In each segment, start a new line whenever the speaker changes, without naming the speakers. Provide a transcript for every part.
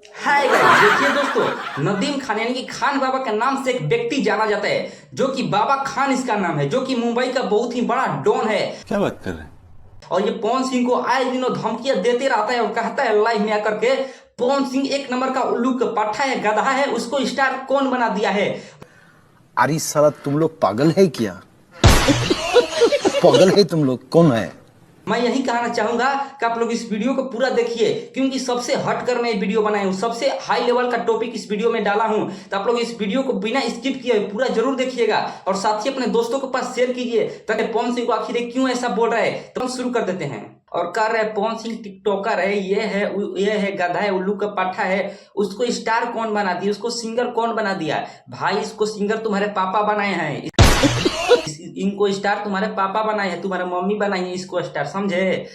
Hi guys, देखिए दोस्तों, नदीम खान यानी कि खान बाबा के नाम से एक व्यक्ति जाना जाता है जो कि बाबा खान इसका नाम है, जो कि मुंबई का बहुत ही बड़ा डॉन है।
क्या बात कर रहे हैं?
और ये पवन सिंह को आए दिनों धमकियां देते रहता है और कहता है लाइव में आकर के पवन सिंह एक नंबर का उल्लू का पाठा है, गधा है, उसको स्टार कौन बना दिया है।
अरे साला तुम लोग पागल है क्या? पागल है तुम लोग? कौन है?
मैं यही कहना चाहूंगा कि आप लोग इस वीडियो को पूरा देखिए, क्योंकि सबसे हटकर मैं वीडियो बनाया हूं, सबसे हाई लेवल का टॉपिक इस वीडियो में डाला हूं। तो आप लोग इस वीडियो को बिना स्किप किए पूरा जरूर देखिएगा और साथ ही अपने दोस्तों के पास शेयर कीजिए ताकि पवन सिंह को आखिर क्यों ऐसा बोल रहा है। तो हम शुरू कर देते हैं। और कह रहे पवन सिंह टिकटॉकर है, ये है गधा है, उल्लू का पाठा है, उसको स्टार कौन बना दिया, उसको सिंगर कौन बना दिया। भाई इसको सिंगर तुम्हारे पापा बनाए हैं, इनको स्टार तुम्हारे पापा बनाए हैं, तुम्हारे मम्मी बनाई है इसको स्टार, समझे।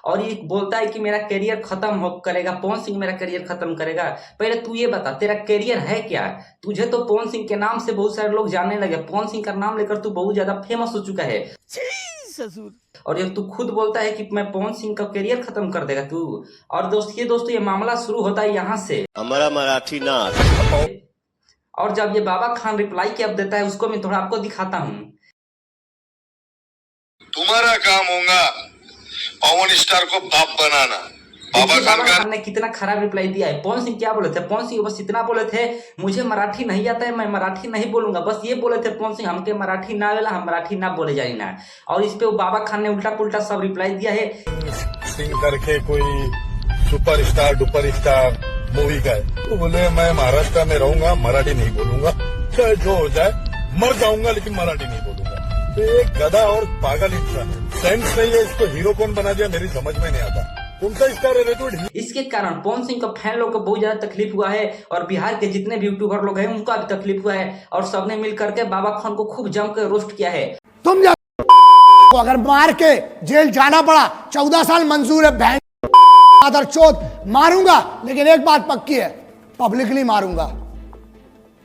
और ये बोलता है कि मेरा करियर खत्म हो करेगा, पवन सिंह मेरा करियर खत्म करेगा। पहले तू ये बता तेरा करियर है क्या। तुझे तो पवन सिंह के नाम से बहुत सारे लोग जानने लगे, पवन सिंह का नाम लेकर तू बहुत ज्यादा फेमस हो चुका है। और ये तू खुद बोलता है कि मैं पवन सिंह का करियर खत्म कर देगा तू। और दोस्तों ये मामला शुरू होता है यहाँ से।
हमारा मराठी ना।
और जब ये बाबा खान रिप्लाई क्या देता है उसको मैं थोड़ा आपको दिखाता हूँ।
तुम्हारा काम होगा पवन स्टार को बाप बनाना। बाबा
खान ने कितना खराब रिप्लाई दिया है। पवन सिंह क्या बोले थे, पवन सिंह बस इतना बोले थे मुझे मराठी नहीं आता है, मैं मराठी नहीं बोलूंगा, बस ये बोले थे पवन सिंह हमके मराठी ना आवेला, हम मराठी ना बोले जाए ना। और इस पे बाबा खान ने उल्टा पुल्टा सब रिप्लाई दिया है।
सिंह करके कोई सुपरस्टार डुपर स्टार मूवी का है, तो बोले मैं महाराष्ट्र में रहूंगा, मराठी नहीं बोलूंगा, चाहे जो हो जाए, मर जाऊंगा लेकिन मराठी नहीं बोलूंगा। तो ये गधा और पागल इंसान है, सेंस नहीं है, इसको हीरो कौन बना दिया मेरी समझ में नहीं आता। तुमका स्टार है तो
इसके कारण पवन सिंह का फैन लोग को बहुत ज्यादा तकलीफ हुआ है और बिहार के जितने भी यूट्यूबर लोग हैं उनका भी तकलीफ हुआ है और सबने मिल करके बाबा खान को खूब जमकर रोस्ट किया है।
तुम अगर मार के जेल जाना पड़ा 14 साल मंजूर है, बहन आदर चोद मारूंगा, लेकिन एक बात पक्की है, पब्लिकली मारूंगा,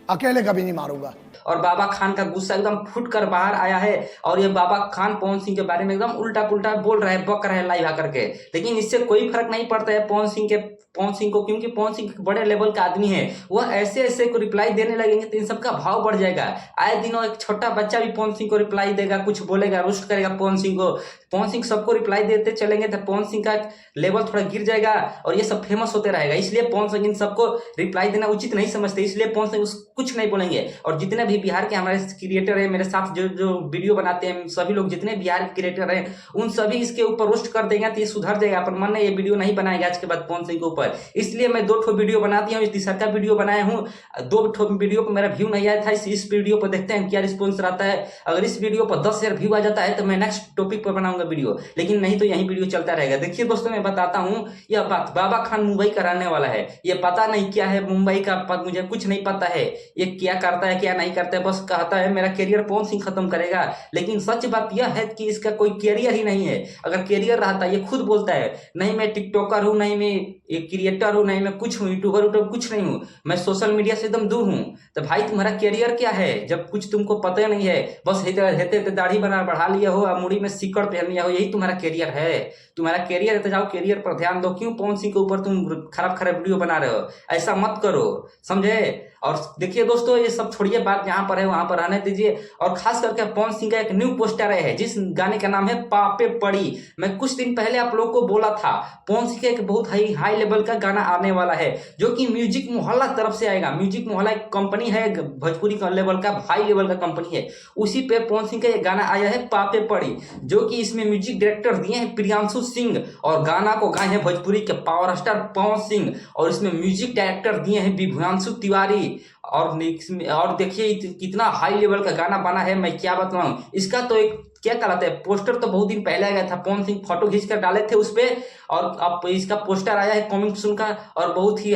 अकेले कभी नहीं मारूंगा।
और बाबा खान का गुस्सा एकदम फूट कर बाहर आया है और ये बाबा खान पवन सिंह के बारे में एकदम उल्टा पुल्टा बोल रहा है, बक रहा है लाइव आकर के। लेकिन इससे कोई फर्क नहीं पड़ता है पवन सिंह को, क्योंकि पवन सिंह बड़े लेवल का आदमी है। वह ऐसे ऐसे को रिप्लाई देने लगेंगे तो इन सबका भाव बढ़ जाएगा। आए दिनों एक छोटा बच्चा भी पवन सिंह को रिप्लाई देगा, कुछ बोलेगा, रोस्ट करेगा पवन सिंह को। पवन सिंह सबको रिप्लाई देते चलेंगे तो पवन सिंह का लेवल थोड़ा गिर जाएगा और ये सब फेमस होते रहेगा। इसलिए पवन सिंह इन सबको रिप्लाई देना उचित नहीं समझते, इसलिए पवन सिंह कुछ नहीं बोलेंगे। और जितने भी बिहार के हमारे क्रिएटर है, मेरे साथ जो वीडियो बनाते हैं, सभी लोग जितने बिहार के क्रिएटर हैं उन सभी इसके ऊपर रोस्ट कर देंगे तो ये सुधर जाएगा। पर मन ये वीडियो नहीं बनाएगा आज के बाद पवन सिंह के ऊपर, इसलिए मैं 2 वीडियो बना दिया हूँ। तीसरा का वीडियो बनाया हूँ, 2 वीडियो पर मेरा व्यू नहीं आया था, इस वीडियो पर देखते हैं क्या रिस्पॉन्स रहता है। अगर इस वीडियो पर 10,000 व्यू आ जाता है तो मैं नेक्स्ट टॉपिक पर बनाऊंगा वीडियो, लेकिन नहीं तो यही वीडियो चलता रहेगा। देखिए दोस्तों मैं बताता हूँ यह बात, बाबा खान मुंबई का रहने वाला है, ये पता नहीं क्या है मुंबई का, मुझे कुछ नहीं पता है ये क्या करता है क्या नहीं करता है, बस कहता है मेरा करियर पवन सिंह खत्म करेगा। लेकिन सच बात यह है कि इसका कोई करियर ही नहीं है। अगर करियर रहता, ये खुद बोलता है नहीं मैं टिकटॉकर हूं, नहीं मैं एक क्रिएटर हूं, नहीं मैं कुछ हूं, यूट्यूबर कुछ नहीं हूं, मैं सोशल मीडिया से एकदम दूर हूं। तो भाई तुम्हारा करियर क्या है जब कुछ तुमको पता नहीं है, बस हेते दाढ़ी बढ़ा लिया हो और मुड़ी में सिकड़ पहन लिया हो, यही तुम्हारा करियर है। तुम्हारा करियर है तो जाओ करियर पर ध्यान दो। क्यों पवन सिंह के ऊपर तुम खराब वीडियो बना रहे हो, ऐसा मत करो, समझे। और देखिए दोस्तों ये सब छोड़िए, बात जहां पर है वहां पर रहने दीजिए। और खास करके पवन सिंह का एक न्यू पोस्टर है जिस गाने का नाम है पापे पड़ी। मैं कुछ दिन पहले आप लोगों को बोला था पवन सिंह का एक बहुत हाई लेवल का गाना आने वाला है जो कि म्यूजिक मोहल्ला तरफ से आएगा। म्यूजिक मोहल्ला एक कंपनी है, भोजपुरी का लेवल का हाई लेवल का कंपनी है, उसी पे पवन सिंह का एक गाना आया है पापे पड़ी, जो कि इसमें म्यूजिक डायरेक्टर दिए हैं प्रियांशु सिंह और गाना को गाए हैं भोजपुरी के पावर स्टार पवन सिंह। और इसमें म्यूजिक डायरेक्टर दिए हैं विभ्रांशु तिवारी। और देखिए कितना हाई लेवल का गाना बना है, मैं क्या बताऊं। इसका तो एक क्या कहलाता है, पोस्टर तो बहुत दिन पहले आ गया था, पवन सिंह फोटो खींच कर डाले थे उस पे, और अब इसका पोस्टर आया है कमिंग सून का और बहुत ही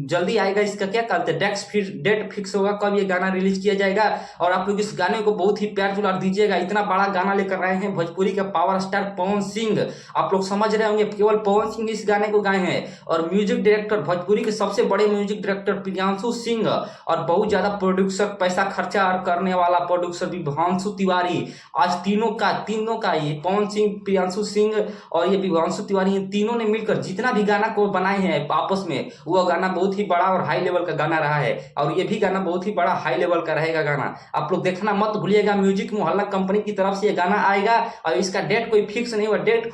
जल्दी आएगा। इसका क्या कहते हैं डेट फिक्स होगा कब ये गाना रिलीज किया जाएगा। और आप लोग इस गाने को बहुत ही प्यार दुलार दीजिएगा, इतना बड़ा गाना लेकर आए हैं भोजपुरी का पावर स्टार पवन सिंह। आप लोग समझ रहे होंगे केवल पवन सिंह इस गाने को गाए हैं और म्यूजिक डायरेक्टर भोजपुरी के सबसे बड़े म्यूजिक डायरेक्टर प्रियांशु सिंह और बहुत ज्यादा प्रोड्यूसर पैसा खर्चा करने वाला प्रोड्यूसर विभ्रांशु तिवारी। आज तीनों तीनों का ये पवन सिंह, प्रियांशु सिंह और ये विवांशु तिवारी, ये तीनों ने मिलकर जितना भी गाना को बनाए हैं आपस में, वो गाना बहुत ही बड़ा और हाई लेवल का गाना रहा है। और ये भी गाना बहुत ही बड़ा हाई लेवल का रहेगा गाना। आप लोग देखना मत भूलिएगा। म्यूजिक मोहल्ला कंपनी की तरफ से ये गाना आएगा और इसका डेट कोई फिक्स नहीं हुआ, डेट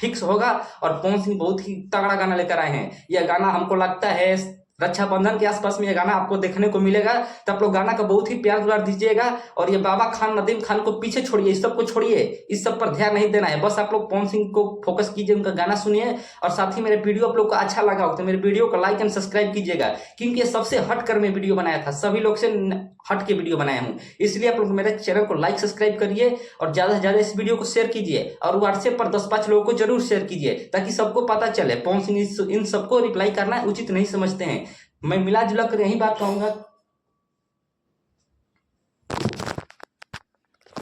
फिक्स होगा। और पवन सिंह बहुत ही तगड़ा गाना लेकर आए हैं। यह गाना हमको लगता है रक्षाबंधन के आसपास में ये गाना आपको देखने को मिलेगा। तो आप लोग गाना का बहुत ही प्यार दुलार दीजिएगा। और ये बाबा खान, नदीम खान को पीछे छोड़िए, इस सब को छोड़िए, इस सब पर ध्यान नहीं देना है। बस आप लोग पवन सिंह को फोकस कीजिए, उनका गाना सुनिए। और साथ ही मेरे वीडियो आप लोग को अच्छा लगा हो तो मेरे वीडियो को लाइक एंड सब्सक्राइब कीजिएगा, क्योंकि ये सबसे हट कर मैं वीडियो बनाया था, सभी लोग से हट के वीडियो बनाया हूँ। इसलिए आप लोग मेरे चैनल को लाइक सब्सक्राइब करिए और ज्यादा से ज्यादा इस वीडियो को शेयर कीजिए। और व्हाट्सएप पर 10-5 लोगों को जरूर शेयर कीजिए, ताकि सबको पता चले। पवन सिंह इन सबको रिप्लाई करना उचित नहीं समझते हैं। मैं मिला जुला कर यही बात कहूंगा।